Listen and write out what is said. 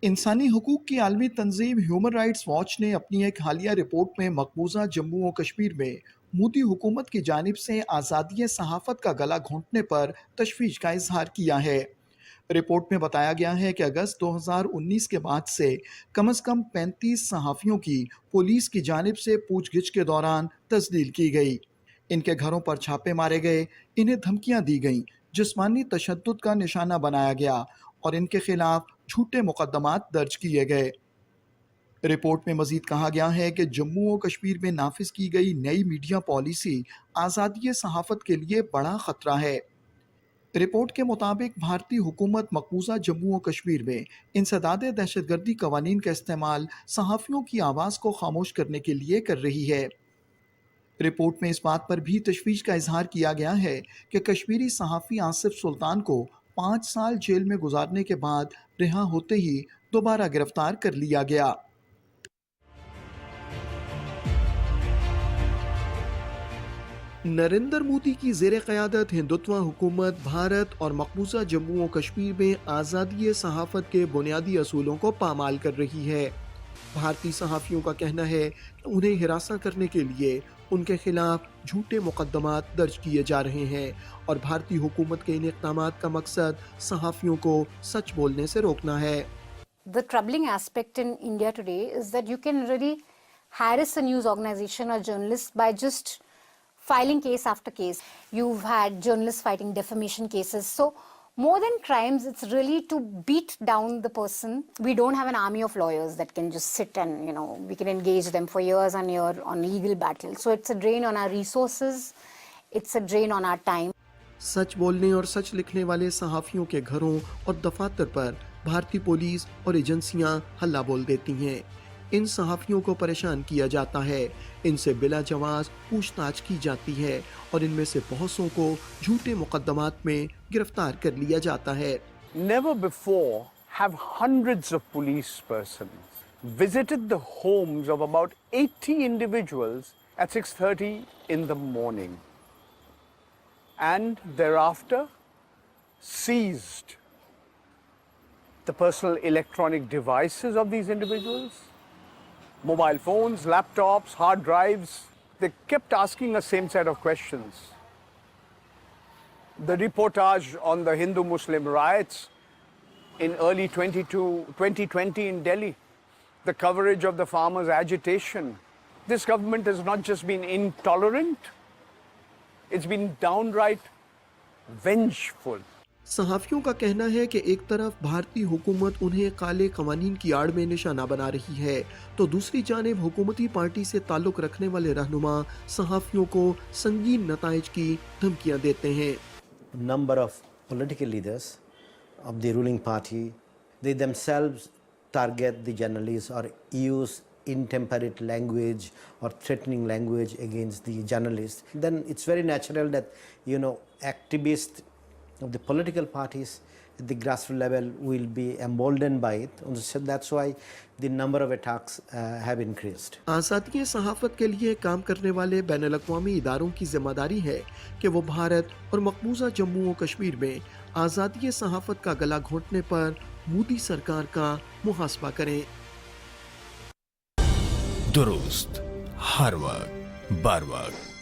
इंसानी हकूक़ की आलमी तंज़ीम ह्यूमन राइट्स वॉच ने अपनी एक हालिया रिपोर्ट में मकबूजा जम्मू और कश्मीर में मोदी हुकूमत की जानिब से आज़ादी सहाफ़त का गला घोंटने पर तशवीश का इजहार किया है। रिपोर्ट में बताया गया है कि अगस्त 2019 के बाद से कम अज़ कम 35 सहाफ़ियों की पुलिस की जानिब से पूछगिछ के दौरान तस्दील की गई। इनके घरों पर छापे मारे गए, इन्हें धमकियां दी गईं, जिस्मानी तशद्दुद का निशाना बनाया गया और इनके खिलाफ झूठे मुकदमात दर्ज किए गए। रिपोर्ट में मजीद कहा गया है कि जम्मू और कश्मीर में नाफिज की गई नई मीडिया पॉलिसी आज़ादी सहाफ़त के लिए बड़ा खतरा है। रिपोर्ट के मुताबिक भारतीय हुकूमत मकबूजा जम्मू और कश्मीर में इंसदाद दहशतगर्दी कवानीन का इस्तेमाल सहाफ़ियों की आवाज़ को खामोश करने के लिए कर रही है। रिपोर्ट में इस बात पर भी तशवीश का इजहार किया गया है कि कश्मीरी सहाफ़ी आसिफ सुल्तान को 5 साल जेल में गुजारने के बाद रिहा होते ही दोबारा गिरफ्तार कर लिया गया। नरेंद्र मोदी की ज़ेर क़यादत हिंदुत्व हुकूमत भारत और मकबूजा जम्मू और कश्मीर में आज़ादी सहाफ़त के बुनियादी असूलों को पामाल कर रही है। भारतीय सहाफ़ियों का कहना है कि उन्हें हिरासा करने के लिए उनके खिलाफ झूठे मुकदमात दर्ज किए जा रहे हैं और भारतीय हुकूमत के इन इक़दामात का मकसद सहाफ़ियों को सच बोलने से रोकना है। The troubling aspect in India today is that you can really harass a news organization or journalist by just filing case after case. You've had journalists fighting defamation cases. So more than crimes, it's really to beat down the person. We don't have an army of lawyers that can just sit and, we can engage them for years and years on legal battles. So it's a drain on our resources. It's a drain on our time. सच बोलने और सच लिखने वाले सहाफ़ियों के घरों और दफातर पर भारतीय police और एजेंसियां हल्ला बोल देती हैं। इन सहाफ़ियों को परेशान किया जाता है, इनसे बिला जवाज़ पूछताछ की जाती है और इनमें से बहुत सौ को झूठे मुकदमात में गिरफ्तार कर लिया जाता है। Never before have hundreds of police persons visited the homes of about 80 individuals at 6:30 in the morning and thereafter seized the personal electronic devices of these individuals. Mobile phones, laptops, hard drives, they kept asking the same set of questions. The reportage on the Hindu-Muslim riots in early 2020 in Delhi, the coverage of the farmers' agitation. This government has not just been intolerant, it's been downright vengeful. सहाफ़ियों का कहना है कि एक तरफ भारतीय हुकूमत उन्हें काले कवानीन की आड़ में निशाना बना रही है, तो दूसरी जानिब हुकूमती पार्टी से ताल्लुक़ रखने वाले रहनुमा सहाफ़ियों को संगीन नताइज की धमकियां देते हैं। Number of political leaders of the ruling party, they themselves target the journalists or use intemperate language or threatening language against the journalists. Then it's very natural that, activists of the political parties at the grassroots level will be emboldened by it. So that's why the number of attacks have increased. आज़ादी सहाफ़त के लिए काम करने वाले बैनुल अक़वामी इदारों की जिम्मेदारी है कि वो भारत और मकबूजा जम्मू और कश्मीर में आज़ादी सहाफ़त का गला घोंटने पर मोदी सरकार का मुहासबा करें। दुरुस्त हर वक्त बार वक्त